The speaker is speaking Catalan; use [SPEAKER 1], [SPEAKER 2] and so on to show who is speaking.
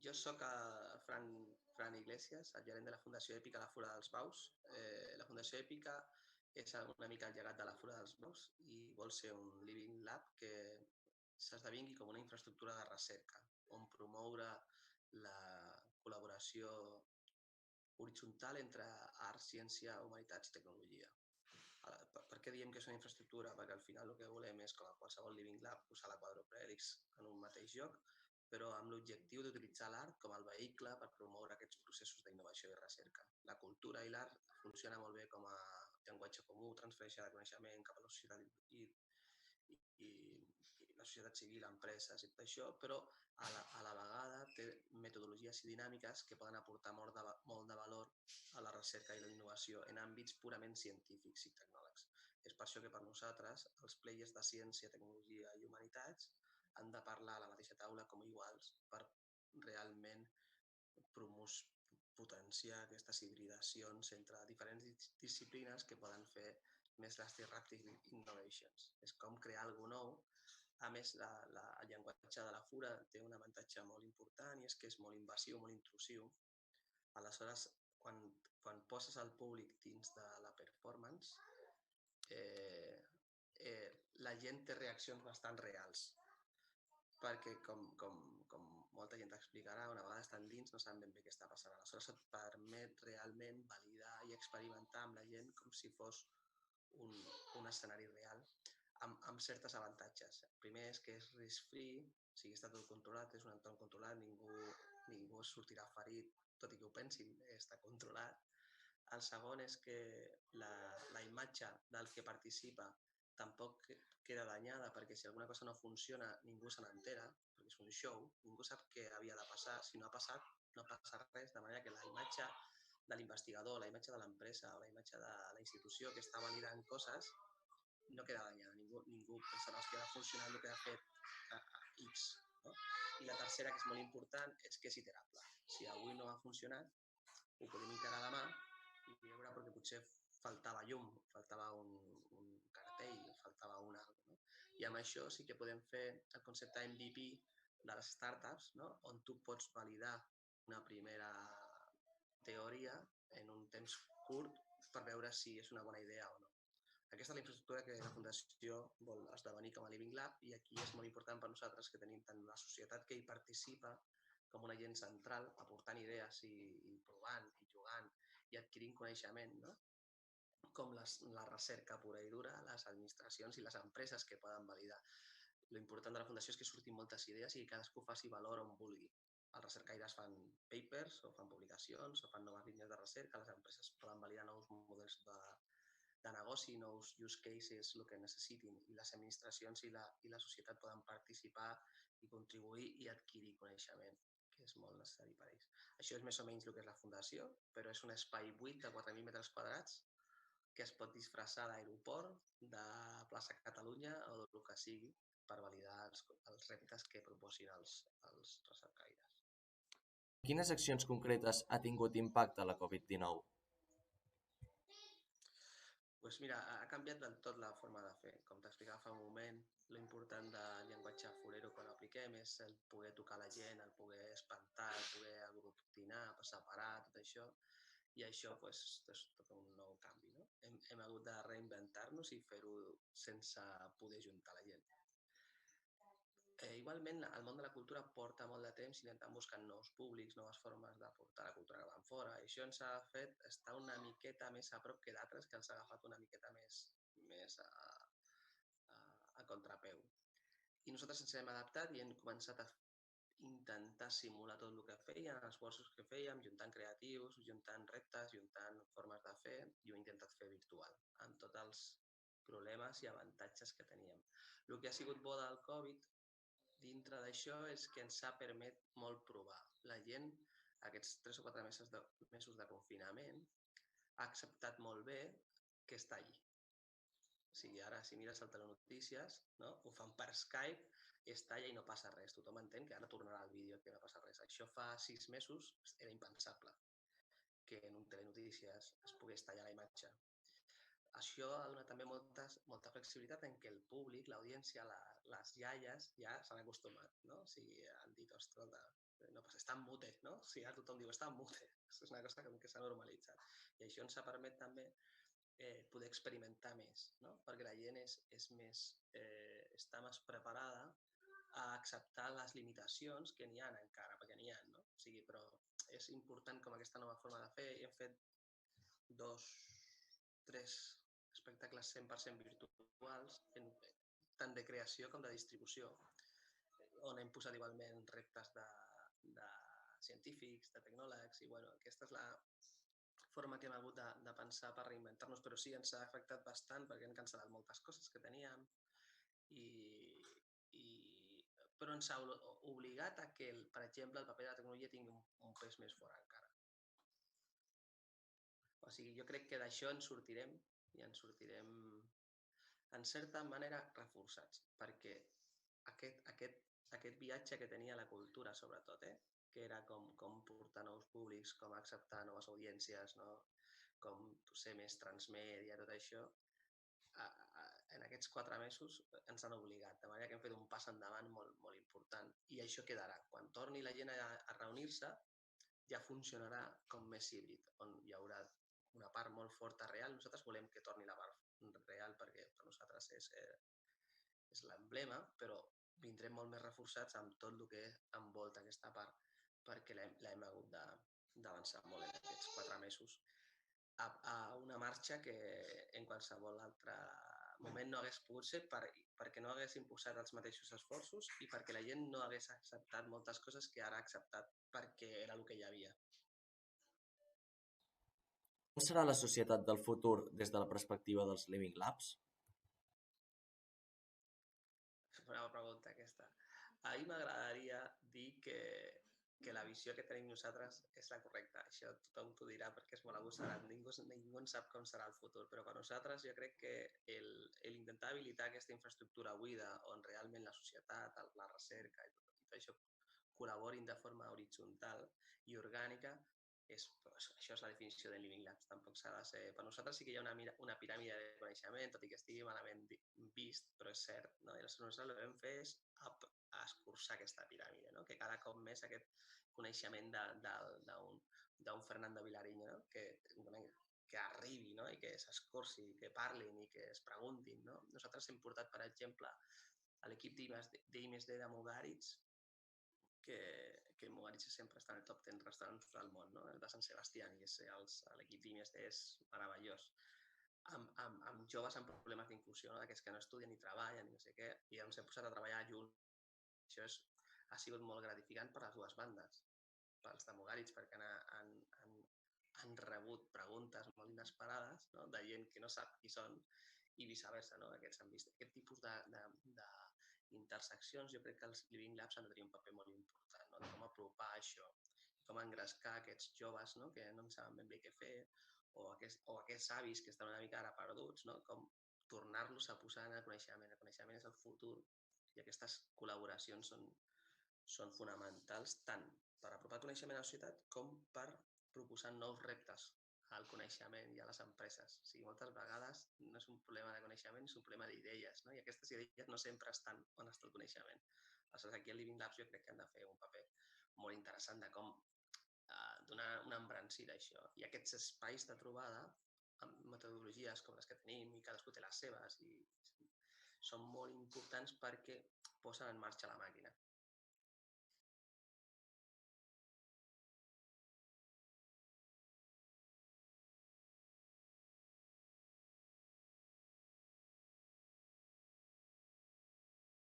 [SPEAKER 1] Jo soc Fran Iglesias, el gerent de la Fundació Èpica a la Fura dels Baus. La Fundació Èpica és una mica el llegat de la Fura dels Baus i vol ser un living lab que s'esdevingui com una infraestructura de recerca, on promoure la col·laboració horitzontal entre art, ciència, humanitats i tecnologia. Per què diem que és una infraestructura? Perquè al final el que volem és, com a qualsevol living lab, posar la Quadruple Hèlix en un mateix lloc, però amb l'objectiu d'utilitzar l'art com el vehicle per promoure aquests processos d'innovació i recerca. La cultura i l'art funciona molt bé com a llenguatge comú, transferència de coneixement cap a la societat i la societat civil, empreses i tot això, però a la vegada té metodologies i dinàmiques que poden aportar molt de valor a la recerca i la innovació en àmbits purament científics i tecnòlegs. És per això que per nosaltres els players de ciència, tecnologia i humanitats han de parlar a la mateixa taula com iguals per realment potenciar aquestes hibridacions entre diferents disciplines que poden fer més les disruptive innovations. És com crear alguna nou. A més, el llenguatge de la Fura té un avantatge molt important i és que és molt invasiu, molt intrusiu. Aleshores, quan poses el públic dins de la performance, la gent té reaccions bastant reals, perquè com molta gent t'explicarà, una vegada estan dins no saben ben bé què està passant. Aleshores et permet realment validar i experimentar amb la gent com si fos un escenari real amb certes avantatges. El primer és que és risk-free, o sigui, està tot controlat, és un entorn controlat, ningú sortirà ferit, tot i que ho pensin, està controlat. El segon és que la imatge del que participa tampoc queda danyada, perquè si alguna cosa no funciona ningú se n'entera, perquè és un show, ningú sap què havia de passar, si no ha passat no passa res, de manera que la imatge de l'investigador, la imatge de l'empresa o la imatge de la institució que està validant coses no queda danyada, ningú pensarà que ha funcionat el que ha fet X. No? I la tercera, que és molt important, és que és iterable. Si avui no ha funcionat, ho podem encarar demà i veure perquè potser faltava llum, faltava un cartell, faltava una cosa. No? I amb això sí que podem fer el concepte MVP de les startups, no? On tu pots validar una primera teoria en un temps curt per veure si és una bona idea o no. Aquesta és la infraestructura que la Fundació vol esdevenir com a Living Lab i aquí és molt important per nosaltres que tenim tant la societat que hi participa com un agent central, aportant idees i provant i jugant i adquirint coneixement, no? Com la recerca pura i dura, les administracions i les empreses que poden validar. L'important de la Fundació és que surtin moltes idees i que cadascú faci valor on vulgui. Els recercaires fan papers o fan publicacions o fan noves línies de recerca, les empreses poden validar nous models de negoci, nous use cases, el que necessitin, i les administracions i la societat poden participar i contribuir i adquirir coneixement, que és molt necessari per ells. Això és més o menys el que és la Fundació, però és un espai buit de 4.000 metres quadrats que es pot disfressar d'aeroport, de plaça Catalunya o del que sigui per validar els reptes que proposin els recercaires.
[SPEAKER 2] Quines accions concretes ha tingut impacte la Covid-19?
[SPEAKER 1] Doncs mira, ha canviat del tot la forma de fer. Com t'explicava fa un moment, l'important del llenguatge forero quan apliquem és el poder tocar la gent, el poder espantar, el poder aglutinar, separar, tot això. I això doncs, és tot un nou canvi. No? Hem hagut de reinventar-nos i fer-ho sense poder juntar la gent. Igualment, el món de la cultura porta molt de temps intentant buscar nous públics, noves formes de portar la cultura cap enfora. I això ens ha fet estar una miqueta més a prop que d'altres que els ha agafat una miqueta més a contrapeu. I nosaltres ens hem adaptat i hem començat a intentar simular tot el que fèiem, els esforços que fèiem, juntant creatius, juntant reptes, juntant formes de fer, i ho he intentat fer virtual, amb tots els problemes i avantatges que teníem. El que ha sigut bo del Covid dintre d'això és que ens ha permet molt provar. La gent, aquests 3 o 4 mesos de confinament, ha acceptat molt bé que està allí. O sigui, ara, si mires el telenotícies, no? Ho fan per Skype, està allà i no passa res. Tothom entén que ara tornarà al vídeo que no passa res. Això fa 6 mesos era impensable, que en un telenotícies es pogués tallar la imatge. això ha donat també molta flexibilitat en què el públic, l'audiència, les iaies ja s'han acostumat, no? O sigui, han dit, ostres, no passa, està en mute, no? O sigui, ara tothom diu, està en mute. És una cosa que s'ha normalitzat. I això ens ha permet també poder experimentar més, no? Perquè la gent està més preparada a acceptar les limitacions que n'hi ha encara, perquè n'hi ha, no? O sigui, però és important com aquesta nova forma de fer i hem fet 3 espectacles 100% virtuals, tant de creació com de distribució, on hem posat igualment reptes de científics, de tecnòlegs, i bueno, aquesta és la forma que hem hagut de pensar per reinventar-nos, però sí, ens ha afectat bastant perquè hem cancel·lat moltes coses que teníem, però ens ha obligat a que, per exemple, el paper de la tecnologia tingui un pes més fort encara. O sigui, jo crec que d'això ens sortirem i ens sortirem en certa manera reforçats, perquè aquest viatge que tenia la cultura, sobretot, que era com portar nous públics, com acceptar noves audiències, no? Com ser més transmèdia, tot això, en aquests 4 mesos ens han obligat, de manera que hem fet un pas endavant molt, molt important. I això quedarà. Quan torni la gent a reunir-se, ja funcionarà com més híbrid, on hi haurà una part molt forta real. Nosaltres volem que torni la part real perquè per nosaltres és l'emblema, però vindrem molt més reforçats amb tot el que envolta aquesta part, perquè l'hem hagut d'avançar molt en aquests 4 mesos a una marxa que en qualsevol altre moment no hagués pogut ser perquè no haguéssim posat els mateixos esforços i perquè la gent no hagués acceptat moltes coses que ara ha acceptat perquè era el que hi havia.
[SPEAKER 2] Com serà la societat del futur des de la perspectiva dels Living Labs?
[SPEAKER 1] Bona pregunta aquesta. A mi m'agradaria dir que la visió que tenim nosaltres és la correcta. Això tothom t'ho dirà perquè és molt agosarat. Ningú en sap com serà el futur, però per nosaltres jo crec que l'intentar habilitar aquesta infraestructura buida on realment la societat, la recerca i tot això col·laborin de forma horitzontal i orgànica, això és la definició de Living Labs. Tampoc s'ha de ser... Per nosaltres sí que hi ha una piràmide de coneixement, tot i que estigui malament vist, però és cert, no? I nosaltres el que vam fer és escurçar aquesta piràmide, no? Que cada cop més aquest coneixement d'un Fernando Vilariño, no? que arribi, no? I que s'escurci, que parlin i que es preguntin, no? Nosaltres hem portat, per exemple, a l'equip d'I+D de Mugaritz, que Mugaritz sempre està en el top 10 restaurants del món, no? El de Sant Sebastián, i l'equip d'I+D és meravellós. Amb joves amb problemes d'inclusió, no? D'aquests que no estudien ni treballen, ni no sé què, i ens hem posat a treballar junts. Això ha sigut molt gratificant per les dues bandes, pels de Mugaritz, perquè han rebut preguntes molt inesperades, no? De gent que no sap qui són, i viceversa, no? Aquests han vist aquest tipus d'interseccions. Jo crec que els Living Labs han de tenir un paper molt important, no? De com apropar això, com engrescar aquests joves, no? Que no en saben ben bé què fer, o aquests avis que estan una mica ara perduts, no? Com tornar-los a posar en el coneixement. El coneixement és el futur i aquestes col·laboracions són fonamentals tant per apropar el coneixement a la societat com per proposar nous reptes al coneixement i a les empreses. O sigui, moltes vegades no és un problema de coneixement, és un problema d'idees, no? I aquestes idees no sempre estan on està el coneixement. Aleshores, aquí al Living Labs jo crec que han de fer un paper molt interessant de com donar una embrancida a això. I aquests espais de trobada amb metodologies com les que tenim, i cadascú té les seves, i són molt importants perquè posen en marxa la màquina.